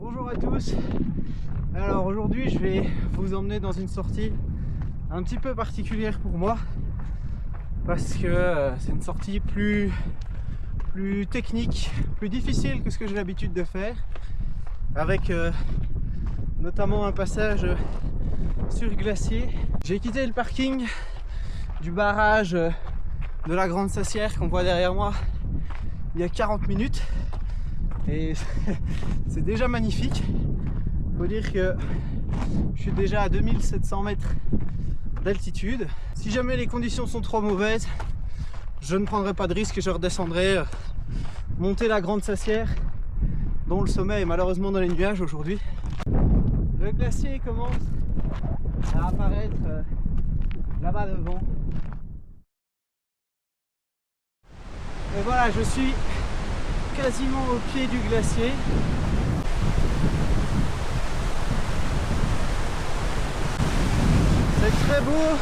Bonjour à tous. Alors aujourd'hui je vais vous emmener dans une sortie un petit peu particulière pour moi parce que c'est une sortie plus technique, plus difficile que ce que j'ai l'habitude de faire, avec notamment un passage sur glacier. J'ai quitté le parking du barrage de la Grande Sassière qu'on voit derrière moi il y a 40 minutes et c'est déjà magnifique. Faut dire que je suis déjà à 2700 mètres d'altitude. Si jamais les conditions sont trop mauvaises, je ne prendrai pas de risque et je redescendrai monter la Grande Sassière, dont le sommet est malheureusement dans les nuages aujourd'hui. Le glacier commence à apparaître là-bas devant. Et voilà, je suis quasiment au pied du glacier. C'est très beau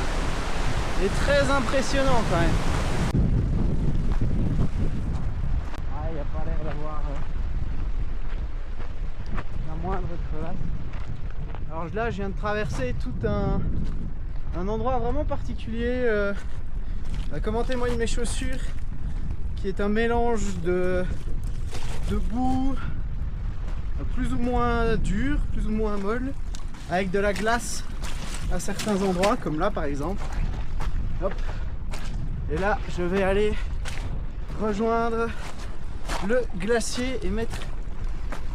et très impressionnant quand même. Ah, il n'y a pas l'air d'avoir la moindre crevasse. Alors là, je viens de traverser tout un endroit vraiment particulier. Comment témoignent mes chaussures, qui est un mélange de boue plus ou moins dure, plus ou moins molle, avec de la glace à certains endroits, comme là par exemple. Hop. Et là, je vais aller rejoindre le glacier et mettre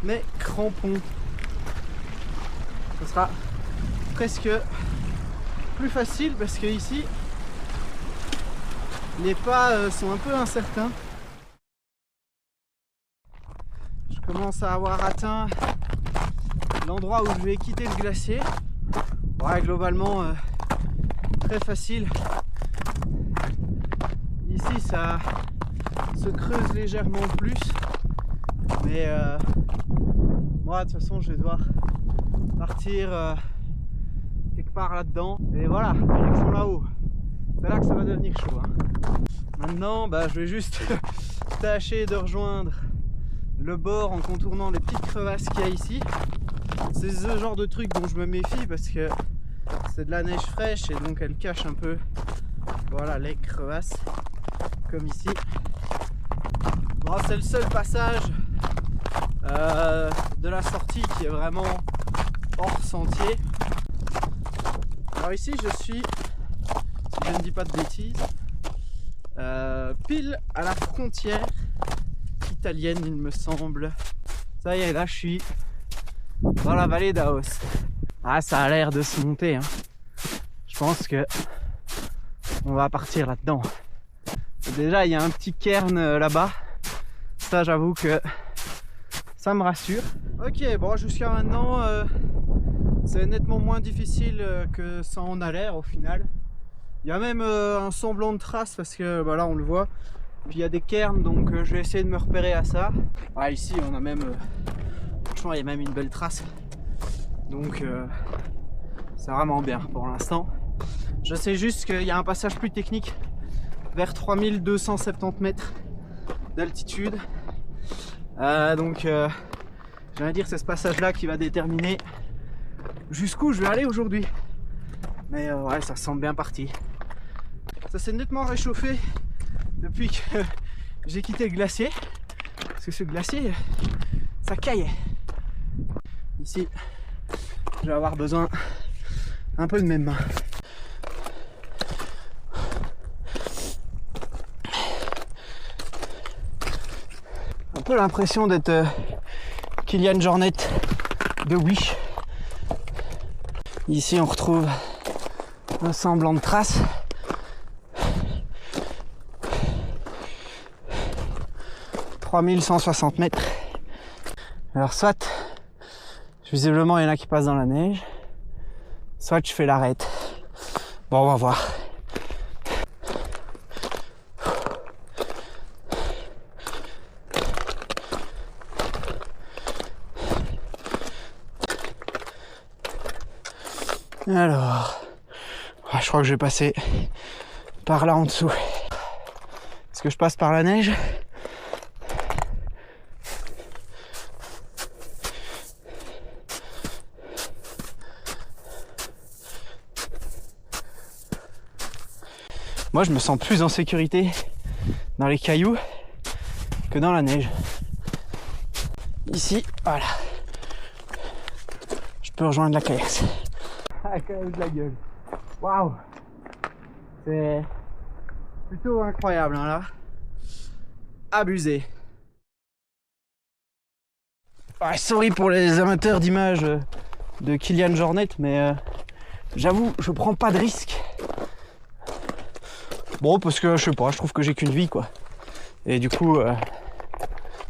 mes crampons. Ce sera presque plus facile parce que ici, les pas sont un peu incertains. Je commence à avoir atteint l'endroit où je vais quitter le glacier. Ouais, globalement très facile. Ici ça se creuse légèrement plus, mais moi de toute façon je vais devoir partir quelque part là-dedans. Et voilà, direction là-haut. C'est là que ça va devenir chaud, hein. Maintenant je vais juste tâcher de rejoindre le bord en contournant les petites crevasses qu'il y a ici. C'est ce genre de truc dont je me méfie parce que c'est de la neige fraîche et donc elle cache un peu, voilà, les crevasses comme ici. Bon, c'est le seul passage de la sortie qui est vraiment hors sentier. Alors ici je suis, si je ne dis pas de bêtises, pile à la frontière italienne, il me semble. Ça y est, là je suis dans la vallée d'Aos. Ah, ça a l'air de se monter, hein. Je pense que on va partir là-dedans. Déjà il y a un petit cairn là-bas, ça j'avoue que ça me rassure. Ok, bon, jusqu'à maintenant c'est nettement moins difficile que ça en a l'air au final. Il y a même un semblant de trace parce que là on le voit. Puis il y a des cairns, donc je vais essayer de me repérer à ça. Ah, ici on a même franchement il y a même une belle trace, donc c'est vraiment bien pour l'instant. Je sais juste qu'il y a un passage plus technique vers 3270 mètres d'altitude, donc je vais dire c'est ce passage là qui va déterminer jusqu'où je vais aller aujourd'hui. Mais ouais, ça semble bien parti. Ça s'est nettement réchauffé depuis que j'ai quitté le glacier, parce que ce glacier ça caillait. Ici je vais avoir besoin un peu de mes mains. Un peu l'impression d'être Kylian Jornet de Wish. Ici on retrouve un semblant de trace. « 3160 mètres. Alors soit, visiblement il y en a qui passent dans la neige, soit je fais l'arête. Bon, on va voir. Alors, je crois que je vais passer par là en dessous. Est-ce que je passe par la neige? Moi je me sens plus en sécurité dans les cailloux que dans la neige. Ici, voilà. Je peux rejoindre la caillasse. Ah, caillou de la gueule. Waouh! C'est plutôt incroyable hein, là. Abusé. Ouais, sorry pour les amateurs d'images de Kilian Jornet, mais j'avoue, je prends pas de risque. Bon, parce que je sais pas, je trouve que j'ai qu'une vie quoi. Et du coup,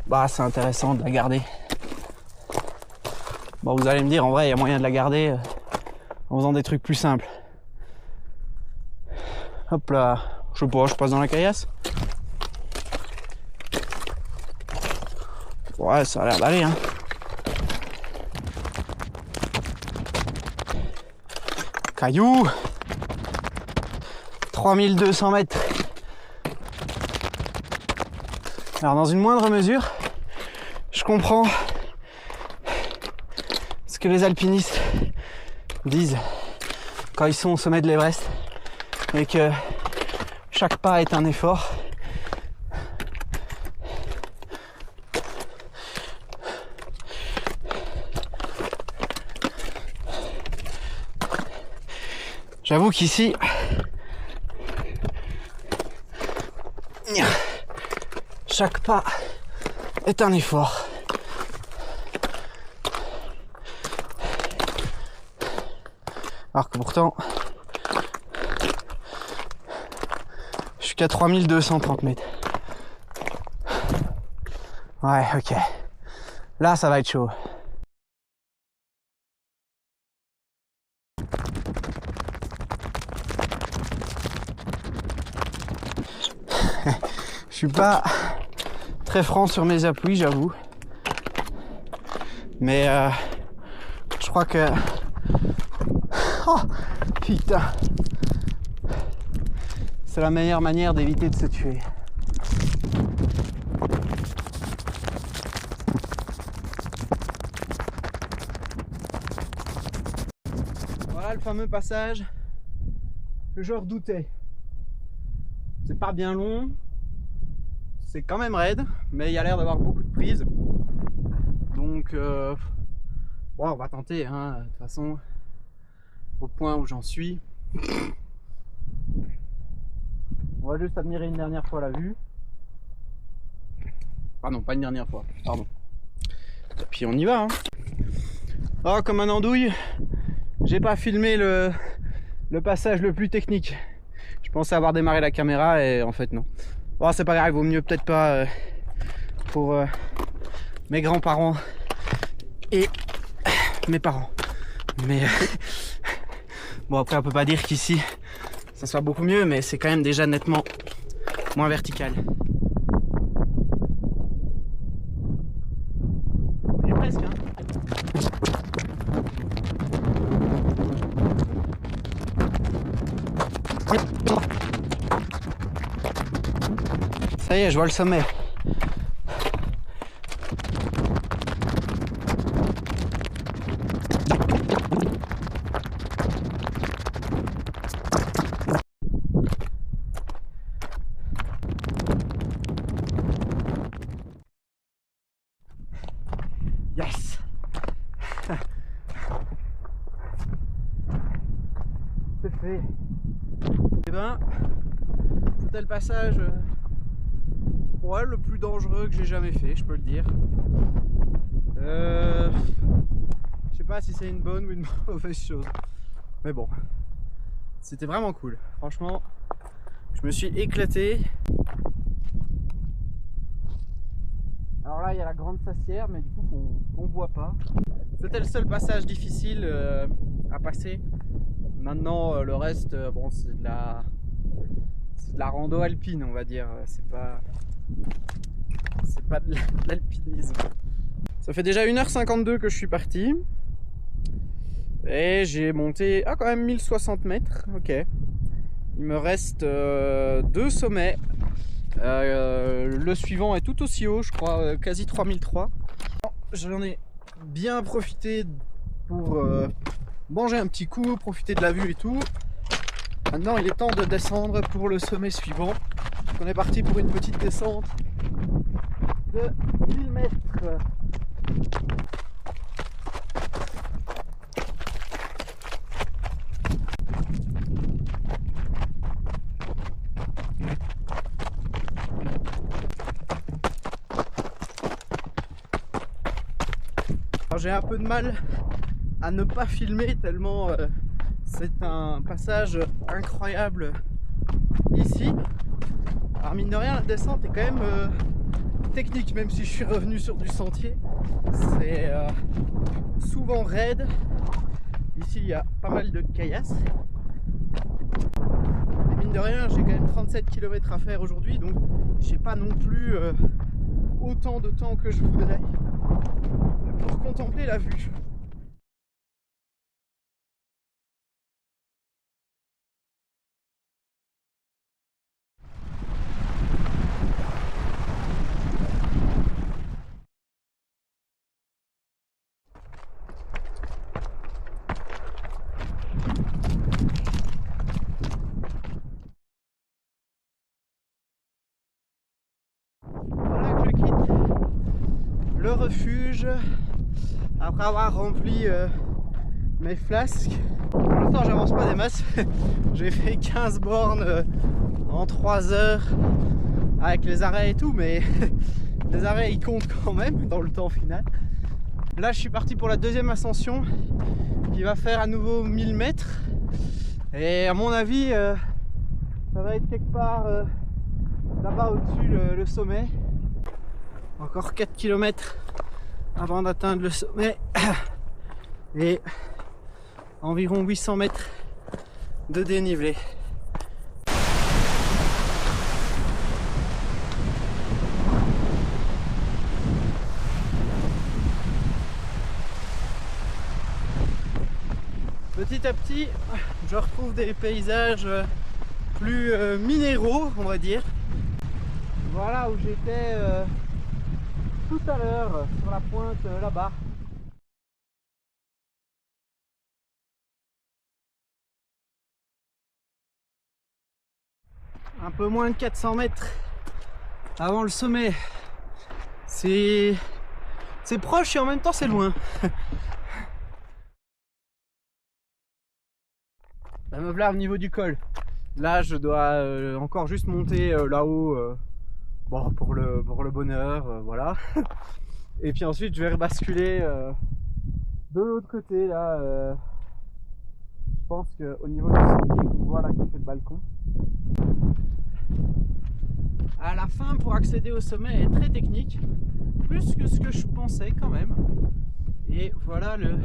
bah c'est intéressant de la garder. Bon, vous allez me dire, en vrai, il y a moyen de la garder en faisant des trucs plus simples. Hop là, je sais pas, je passe dans la caillasse. Ouais, ça a l'air d'aller, hein. Caillou, 3200 mètres. Alors dans une moindre mesure, je comprends ce que les alpinistes disent quand ils sont au sommet de l'Everest et que chaque pas est un effort. J'avoue qu'ici, chaque pas est un effort. Alors que pourtant, je suis qu'à 3230 mètres. Ouais, ok. Là, ça va être chaud. Je suis pas très franc sur mes appuis, j'avoue. Mais je crois que... Oh putain! C'est la meilleure manière d'éviter de se tuer. Voilà le fameux passage que je redoutais. C'est pas bien long. C'est quand même raide, mais il y a l'air d'avoir beaucoup de prises. Donc, bon, on va tenter, hein, de toute façon, au point où j'en suis. On va juste admirer une dernière fois la vue. Pardon, pas une dernière fois, pardon. Et puis on y va, hein. Oh, comme un andouille, j'ai pas filmé le passage le plus technique. Je pensais avoir démarré la caméra et en fait non. Bon, c'est pas grave, il vaut mieux peut-être pas pour mes grands-parents et mes parents. Mais bon, après on peut pas dire qu'ici ça soit beaucoup mieux, mais c'est quand même déjà nettement moins vertical. On y est presque, hein. Ça y est, je vois le sommet. Yes. C'est fait. Et ben, c'était le passage ouais, le plus dangereux que j'ai jamais fait, je peux le dire. Je sais pas si c'est une bonne ou une mauvaise chose, mais bon, c'était vraiment cool. Franchement, je me suis éclaté. Alors là, il y a la grande Sassière, mais du coup, qu'on voit pas. C'était le seul passage difficile à passer. Maintenant, le reste, bon, c'est de la rando alpine, on va dire. C'est pas de l'alpinisme. Ça fait déjà 1h52 que je suis parti. Et j'ai monté quand même 1060 mètres. Ok. Il me reste 2 sommets. Le suivant est tout aussi haut, je crois, quasi 3003. J'en ai bien profité pour manger un petit coup, profiter de la vue et tout. Maintenant il est temps de descendre pour le sommet suivant. On est parti pour une petite descente de 1000 mètres. J'ai un peu de mal à ne pas filmer tellement c'est un passage incroyable ici. Alors mine de rien, la descente est quand même technique, même si je suis revenu sur du sentier. C'est souvent raide. Ici il y a pas mal de caillasses. Et mine de rien, j'ai quand même 37 km à faire aujourd'hui, donc j'ai pas non plus autant de temps que je voudrais pour contempler la vue. Voilà que je quitte le refuge après avoir rempli mes flasques. Pour l'instant j'avance pas des masses. J'ai fait 15 bornes en 3 heures avec les arrêts et tout, mais les arrêts ils comptent quand même dans le temps final. Là je suis parti pour la deuxième ascension qui va faire à nouveau 1000 mètres et à mon avis ça va être quelque part là-bas au-dessus le sommet. Encore 4 km avant d'atteindre le sommet et environ 800 mètres de dénivelé. Petit à petit, je retrouve des paysages plus minéraux, on va dire. Voilà où j'étais tout à l'heure, sur la pointe là-bas. Un peu moins de 400 mètres avant le sommet. C'est proche et en même temps c'est loin. Bah, me voilà au niveau du col. Là je dois encore juste monter là-haut bon, pour le bonheur, voilà. Et puis ensuite je vais rebasculer de l'autre côté là. Je pense qu'au niveau du sentier, on voit là qui fait le balcon. À la fin, pour accéder au sommet est très technique, plus que ce que je pensais quand même. Et voilà le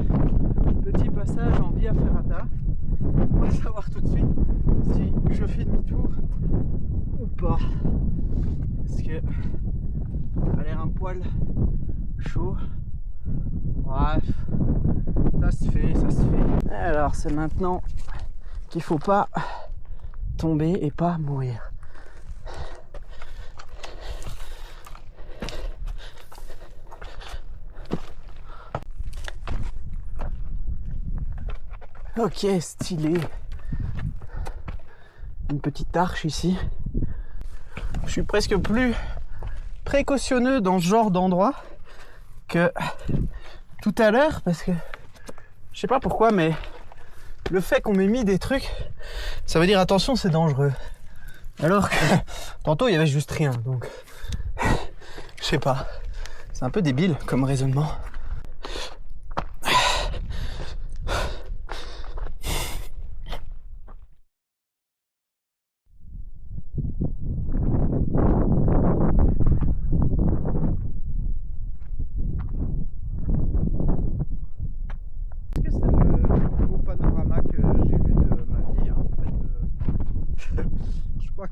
petit passage en via ferrata. On va savoir tout de suite si je fais demi-tour ou pas, parce que ça a l'air un poil chaud. Bref, ça se fait, ça se fait. Alors c'est maintenant qu'il faut pas tomber et pas mourir. Ok, stylé. Une petite arche ici. Je suis presque plus précautionneux dans ce genre d'endroit que tout à l'heure, parce que je sais pas pourquoi, mais le fait qu'on m'ait mis des trucs, ça veut dire attention, c'est dangereux. Alors que tantôt il y avait juste rien, donc je sais pas. C'est un peu débile comme raisonnement.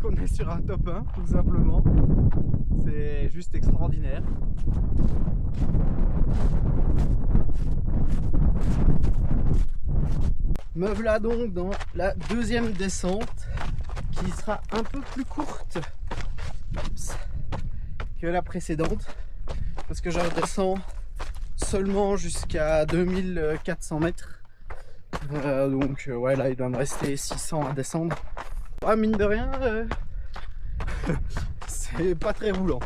Qu'on est sur un top 1 tout simplement, c'est juste extraordinaire. Me voilà donc dans la deuxième descente qui sera un peu plus courte que la précédente parce que je redescends seulement jusqu'à 2400 mètres Donc ouais, là il doit me rester 600 à descendre. Ouais, mine de rien, c'est pas très roulant.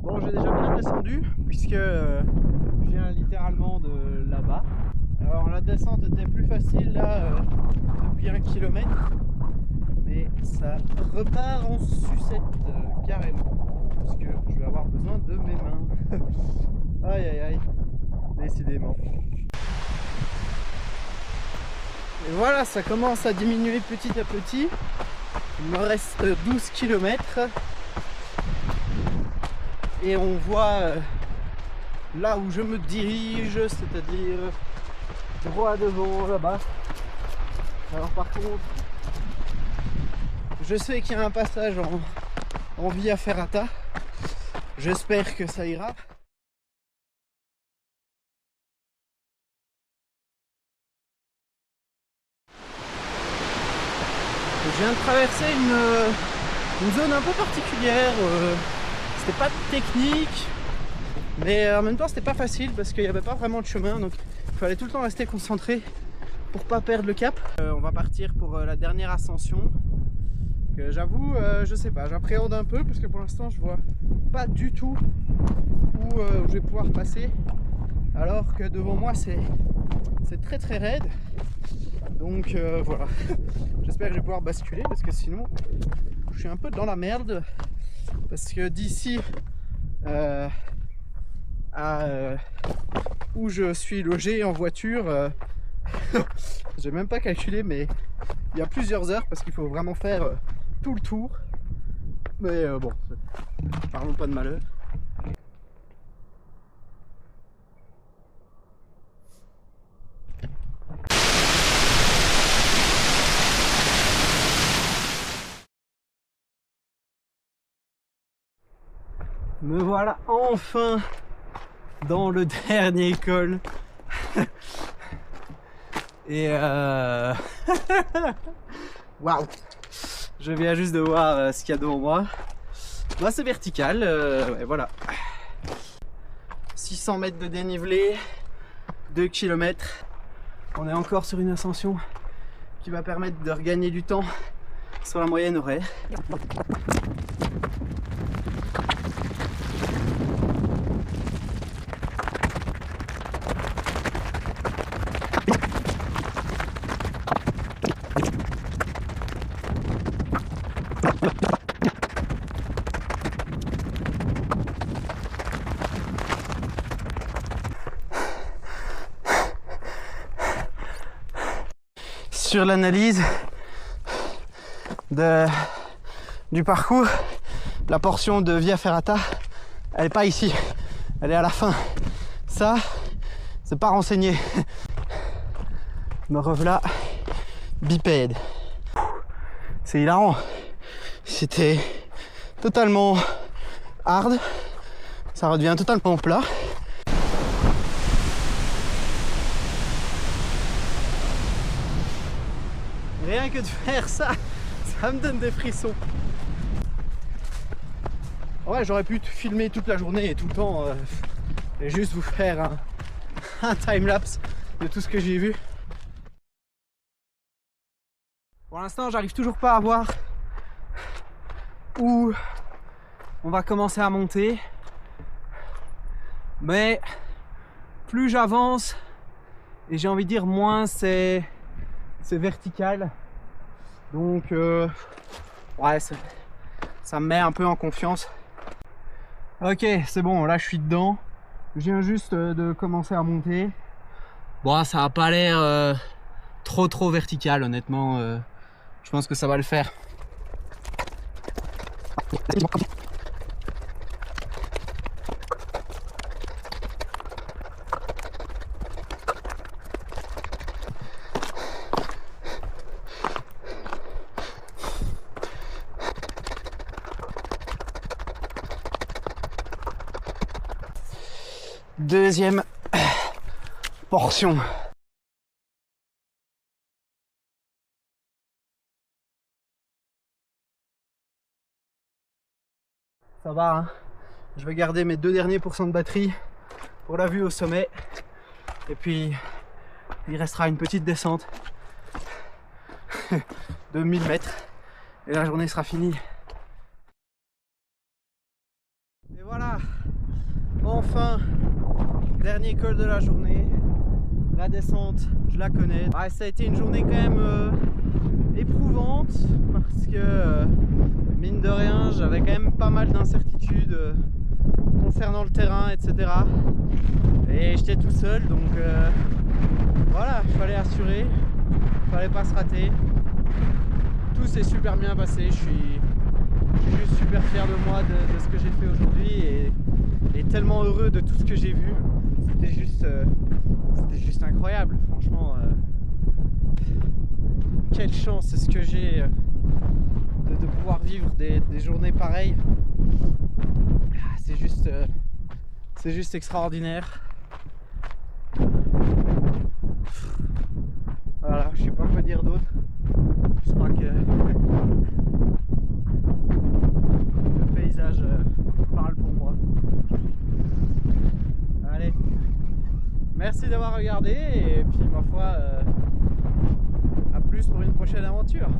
Bon, j'ai déjà bien descendu puisque je viens littéralement de là-bas. Alors la descente était plus facile là depuis 1 kilomètre, mais ça repart en sucette carrément, puisque je vais avoir besoin de mes mains. Aïe aïe aïe, décidément. Et voilà, ça commence à diminuer petit à petit. Il me reste 12 km. Et on voit là où je me dirige, c'est-à-dire droit devant là-bas. Alors par contre, je sais qu'il y a un passage en Via Ferrata. J'espère que ça ira. Je viens de traverser une zone un peu particulière. C'était pas technique, mais en même temps c'était pas facile parce qu'il n'y avait pas vraiment de chemin, donc il fallait tout le temps rester concentré pour pas perdre le cap. On va partir pour la dernière ascension, que j'avoue, je sais pas, j'appréhende un peu parce que pour l'instant je vois pas du tout où je vais pouvoir passer, alors que devant moi c'est très très raide. Donc voilà, j'espère que je vais pouvoir basculer parce que sinon je suis un peu dans la merde. Parce que d'ici où je suis logé en voiture, j'ai même pas calculé, mais il y a plusieurs heures parce qu'il faut vraiment faire tout le tour. Mais bon, parlons pas de malheur. Me voilà enfin dans le dernier col. Et waouh, je viens juste de voir ce qu'il y a devant moi. Là c'est vertical, ouais, voilà. 600 mètres de dénivelé, 2 km. On est encore sur une ascension qui va permettre de regagner du temps sur la moyenne horaire. Sur l'analyse du parcours, la portion de Via Ferrata, elle n'est pas ici, elle est à la fin. Ça, c'est pas renseigné. Me revoilà bipède. C'est hilarant. C'était totalement hard, ça redevient totalement plat. Rien que de faire ça, ça me donne des frissons. Ouais, j'aurais pu filmer toute la journée et tout le temps et juste vous faire un time-lapse de tout ce que j'ai vu. Pour l'instant, j'arrive toujours pas à voir où on va commencer à monter. Mais plus j'avance, et j'ai envie de dire moins c'est vertical. Donc ouais, ça me met un peu en confiance. Ok, c'est bon, là je suis dedans. Je viens juste de commencer à monter. Bon, ça a pas l'air trop vertical, honnêtement. Je pense que ça va le faire. Deuxième portion. Ça va, hein. Je vais garder mes 2 derniers pourcents de batterie pour la vue au sommet. Et puis, il restera une petite descente de 1000 mètres. Et la journée sera finie. Et voilà, enfin, dernier col de la journée. La descente, je la connais. Ouais, ça a été une journée quand même éprouvante parce que, mine de rien, j'avais quand même pas mal d'incertitudes concernant le terrain, etc. Et j'étais tout seul, donc voilà, il fallait assurer, il fallait pas se rater. Tout s'est super bien passé, je suis juste super fier de moi, de ce que j'ai fait aujourd'hui et tellement heureux de tout ce que j'ai vu. C'était juste incroyable, franchement. Quelle chance est-ce que j'ai de pouvoir vivre des journées pareilles. C'est juste extraordinaire. Voilà, je sais pas quoi dire d'autre. Je crois que le paysage parle pour moi. Allez, merci d'avoir regardé et puis ma foi, à plus pour une prochaine aventure.